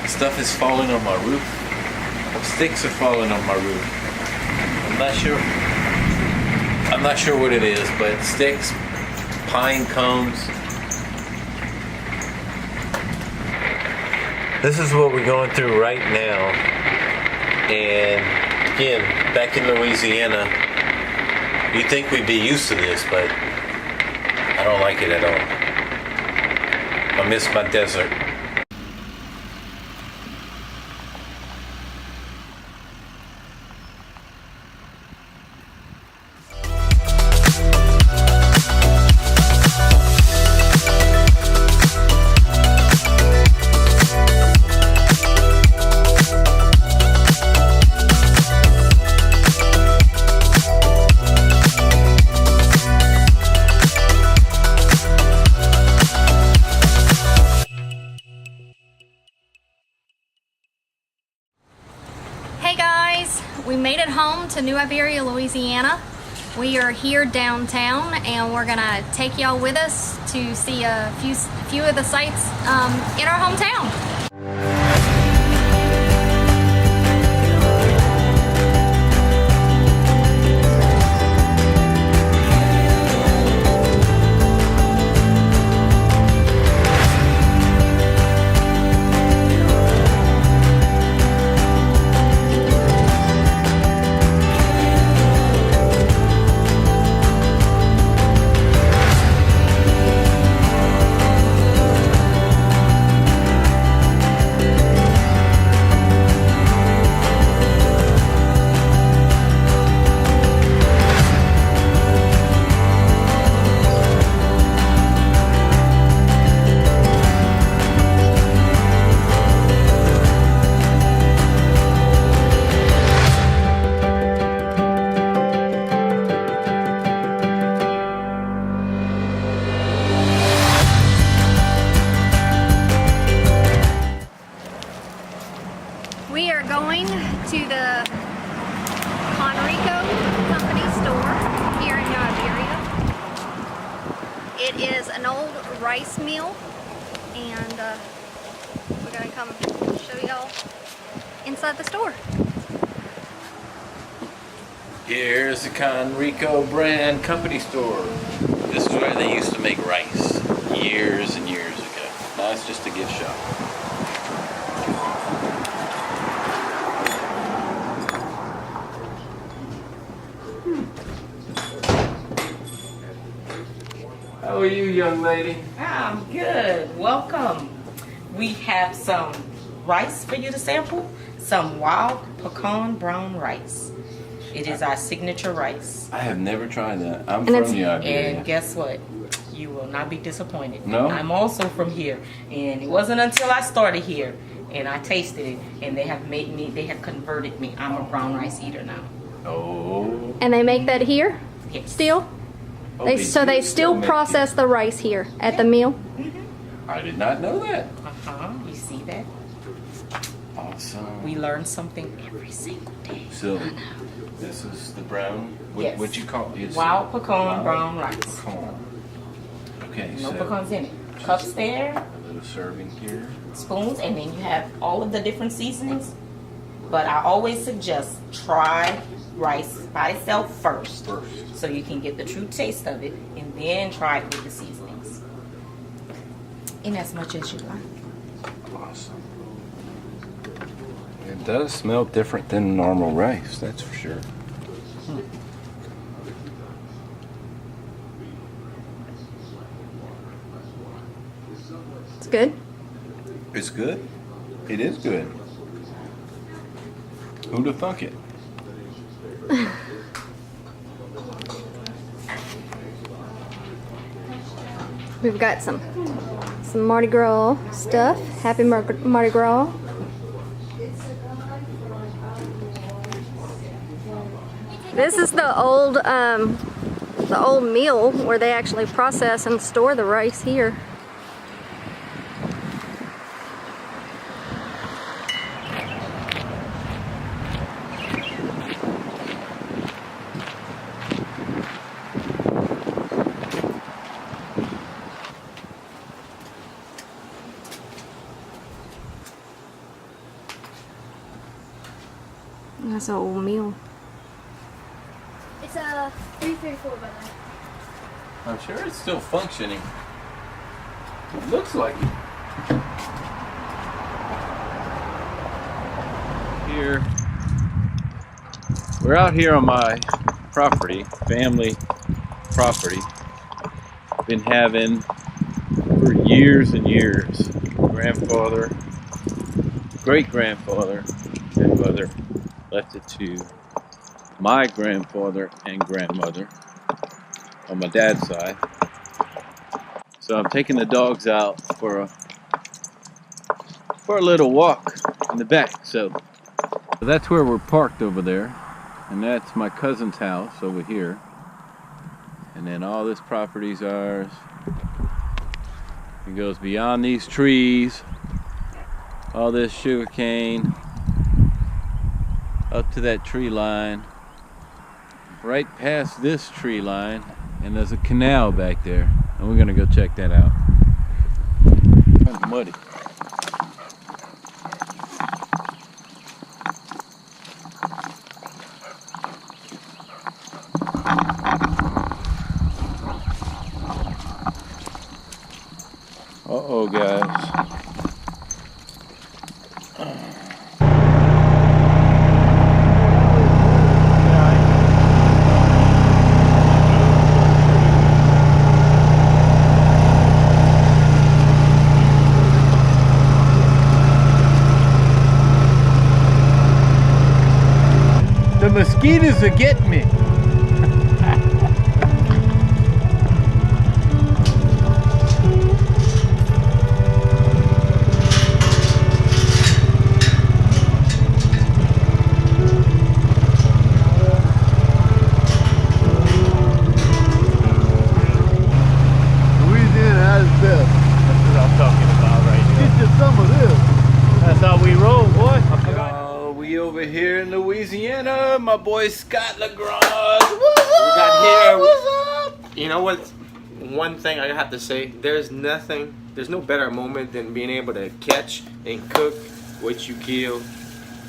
Stuff is falling on my roof. Sticks are falling on my roof. I'm not sure what it is, but sticks, pine cones. This is what we're going through right now. And again, back in Louisiana, you'd think we'd be used to this, but I don't like it at all. I miss my desert. We made it home to New Iberia, Louisiana. We are here downtown and we're gonna take y'all with us to see a few of the sights in our hometown. We are going to the Company store here in New Iberia. It is an old rice mill, and we're going to come show y'all inside the store. Here's the Conrico brand company store. This is where they used to make rice years and years ago. Now it's just a gift shop. How are you, young lady? I'm good. Welcome. We have some rice for you to sample. Some wild pecan brown rice. It is our signature rice. I have never tried that. I'm from New Iberia. And guess what? You will not be disappointed. No? I'm also from here. And it wasn't until I started here and I tasted it and they have converted me. I'm a brown rice eater now. Oh. And they make that here? Yes. Still? Oh, They still make process the rice here at the mill? I did not know that. You see that? Awesome. We learn something every single day. So, this is the brown, Yes. what you call it? Wild pecan brown rice. Pecan. Okay, No so pecans in it. Cups there. a little serving here. Spoons, and then you have all of the different seasonings. But I always suggest try rice by itself first so you can get the true taste of it, and then try it with the seasonings in as much as you like. Awesome. It does smell different than normal rice, that's for sure. It's good? It's good. It is good. Who'd have thunk it? We've got some Mardi Gras stuff. Happy Mardi Gras. This is the old mill where they actually process and store the rice here. That's an old mill. It's a 334 by the way. I'm sure it's still functioning. It looks like it. Here, we're out here on my property, family property. Been having for years and years. Grandfather, great-grandfather, grandmother left it to my grandfather and grandmother on my dad's side. So I'm taking the dogs out for a little walk in the back. So that's where we're parked over there, and that's my cousin's house over here. And then all this property's ours. It goes beyond these trees, all this sugar cane, up to that tree line, right past this tree line, and there's a canal back there, and we're gonna go check that out. It's muddy. Uh-oh, guys. The mosquitoes are getting me. Over here in Louisiana, my boy Scott LeGrand. We got here. What's up? You know what? One thing I have to say: there's no better moment than being able to catch and cook what you kill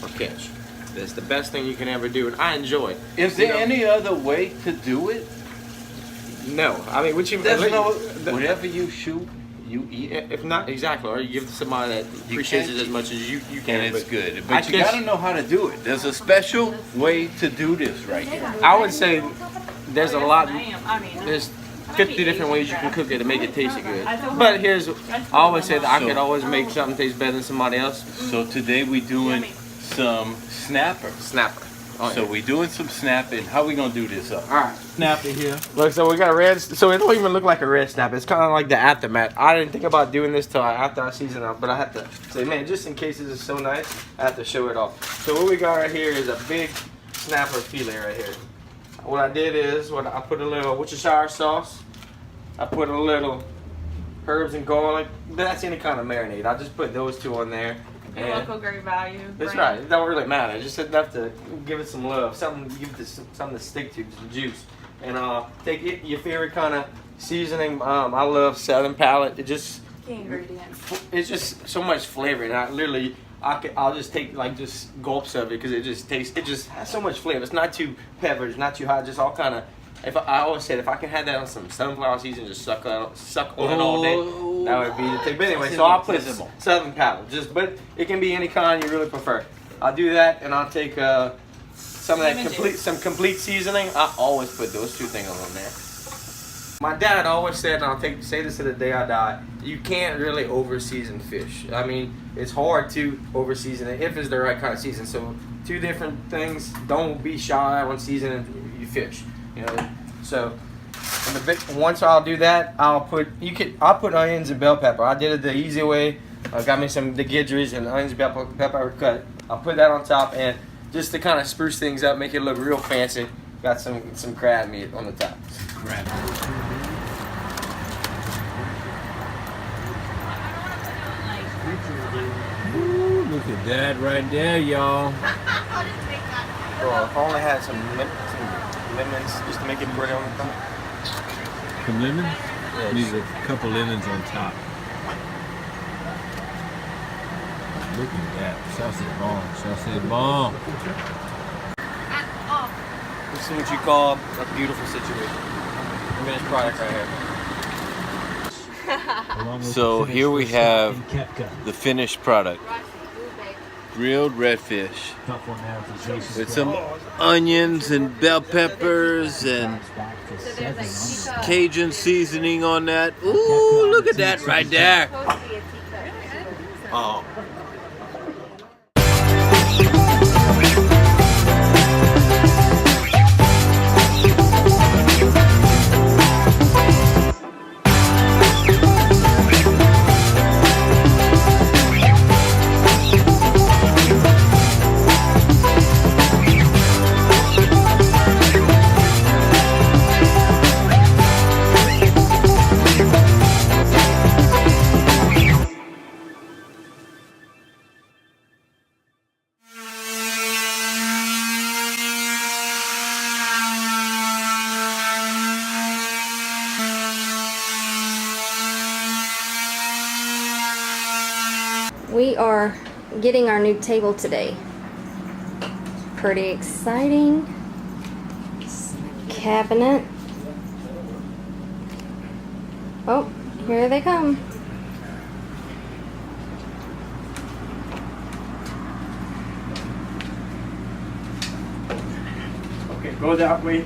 or catch. That's the best thing you can ever do, and I enjoy it. Is there any other way to do it? No, I mean, whatever you shoot, you eat. If not, exactly, or you give it to somebody that appreciates it as much as you can. And it's good, but you gotta know how to do it. There's a special way to do this right here. I would say there's a lot. There's 50 different ways you can cook it to make it taste good. But I always say that I could always make something taste better than somebody else. So today we doing some snapper. Oh, so we doing some snapping. How we gonna do this up? All right. Snapper here. Look, so we got a red. So it don't even look like a red snapper. It's kind of like the aftermath. I didn't think about doing this till after I season it, but I have to say, man, just in case this is so nice, I have to show it off. So what we got right here is a big snapper filet right here. What I did is, I put a little Worcestershire sauce. I put a little herbs and garlic. That's any kind of marinade. I just put those two on there. Your local great value. That's right. It don't really matter. Just enough to give it some love. Give it something to stick to, some juice. And take your favorite kind of seasoning. I love Southern Palate. Key ingredients. It's just so much flavor, and I'll just take just gulps of it because it just has so much flavor. It's not too peppered, it's not too hot. Just all kind of. I always said if I can have that on some sunflower seasoning, just suck on it all day, that would be the thing. But anyway, so I'll put Southern Palate, but it can be any kind you really prefer. I'll do that, and I'll take some of that complete seasoning. I always put those two things on there. My dad always said, and I'll say this to the day I die, you can't really over-season fish. I mean, it's hard to over-season it if it's the right kind of season. So, two different things. Don't be shy on seasoning your fish. You know, so once I'll do that, I'll put onions and bell pepper. I did it the easy way. I got me the Guidry's and onions and bell pepper cut. I'll put that on top, and just to kind of spruce things up, make it look real fancy. Got some crab meat on the top. Crab. Ooh, look at that right there, y'all. Oh, if I only had some lemons just to make it pretty on the top. Some lemons? Yeah, Need a couple lemons on top. Look at that. Sauce is bomb. Sauce is bomb. This is what you call a beautiful situation. Finished product right here. So here we have the finished product. Grilled redfish with some onions and bell peppers and Cajun seasoning on that. Ooh, look at that right there. Oh. We are getting our new table today. Pretty exciting. Cabinet. Oh, here they come. Okay, go that way.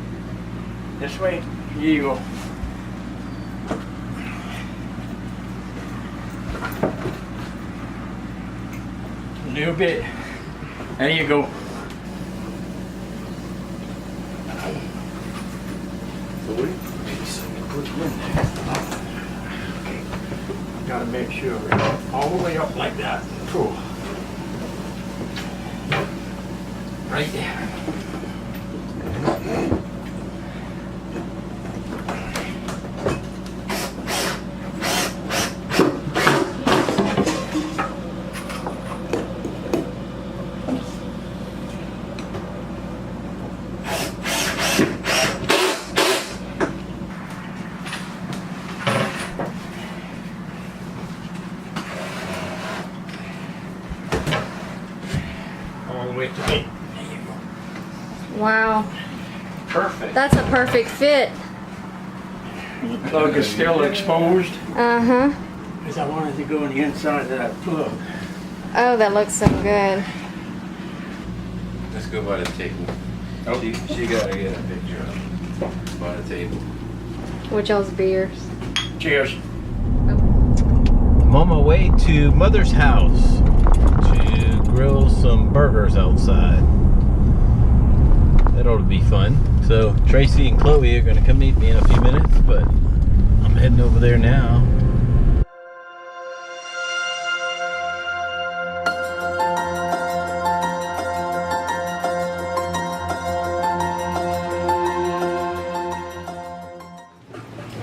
This way. Here you go. A little bit. There you go. Gotta make sure we're all the way up like that. Cool. Right there. All the way to me. There you go. Wow, Perfect. that's a perfect fit. Plug is still exposed Uh-huh. because I wanted to go on the inside of that plug. Oh, that looks so good. Let's go by the table. Oh. She gotta get a picture of by the table. With y'all's beers. Cheers. I'm on my way to Mother's house to grill some burgers outside. That ought to be fun. So Tracy and Chloe are gonna come meet me in a few minutes, but I'm heading over there now.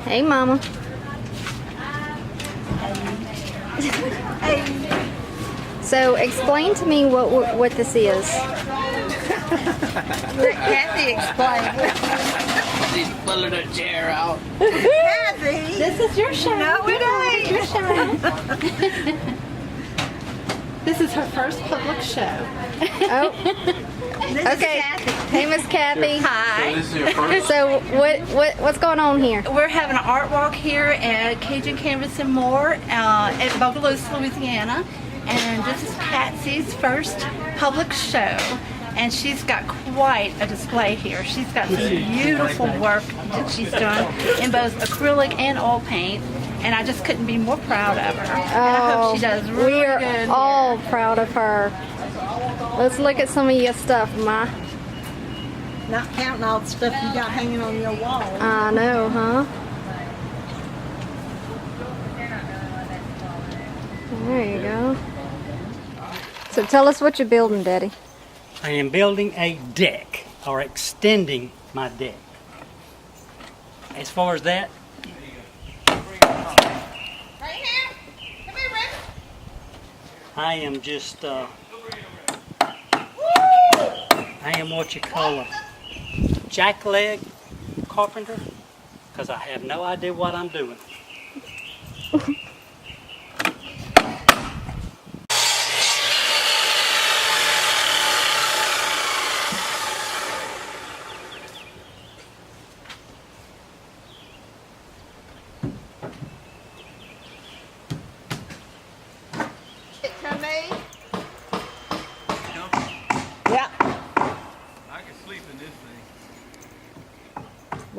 Hey, Mama. So explain to me what this is. Let Kathy explain. She's pulling her chair out. Kathy! This is your show. No, it ain't. Your show. This is her first public show. Oh, This okay. is Kathy. Hey, Miss Kathy. Hi. This is your first. So what's going on here? We're having an art walk here at Cajun Canvas and More at Bogalusa, Louisiana. And this is Patsy's first public show. And she's got quite a display here. She's got some beautiful work that she's done in both acrylic and oil paint. And I just couldn't be more proud of her. And I hope she does really we are good. all proud of her. Let's look at some of your stuff, Ma. Not counting all the stuff you got hanging on your wall. I know, huh? There you go. So tell us what you're building, Daddy. I am building a deck, or extending my deck. As far as that, I am just, I am what you call a jackleg carpenter, because I have no idea what I'm doing.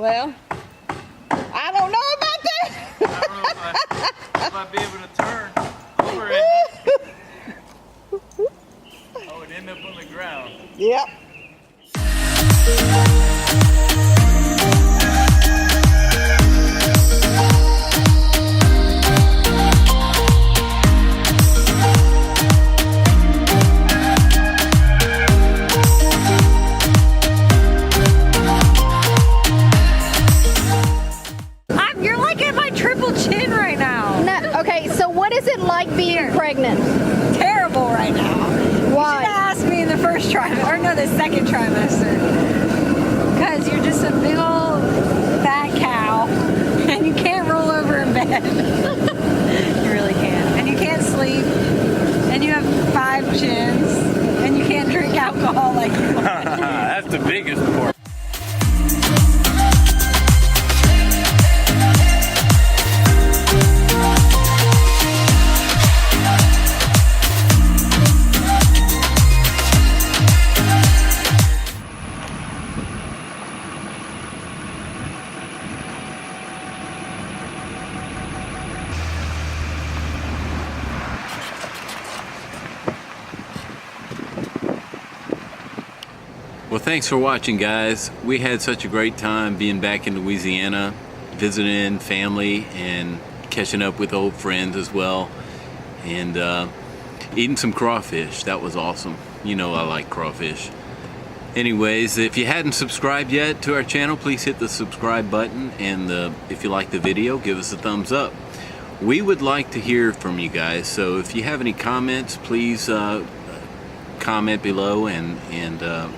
Well, I don't know about that. I don't know if I might be able to turn over it. Oh, it ended up on the ground. Yep. You're like at my triple chin right now. No, okay, so what is it like being pregnant? Terrible right now. Why? You should have asked me in the first trimester, or no, the second trimester. Because you're just a big old fat cow, and you can't roll over in bed. You really can't. And you can't sleep, and you have 5 chins, and you can't drink alcohol like you want. That's the biggest part. Well, thanks for watching, guys. We had such a great time being back in Louisiana, visiting family and catching up with old friends as well, and eating some crawfish. That was awesome. You know I like crawfish. Anyways, if you hadn't subscribed yet to our channel, please hit the subscribe button, and if you like the video, give us a thumbs up. We would like to hear from you guys, so if you have any comments, please comment below and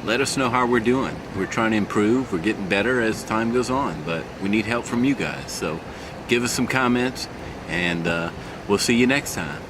let us know how we're doing. We're trying to improve. We're getting better as time goes on, but we need help from you guys. So give us some comments, and we'll see you next time.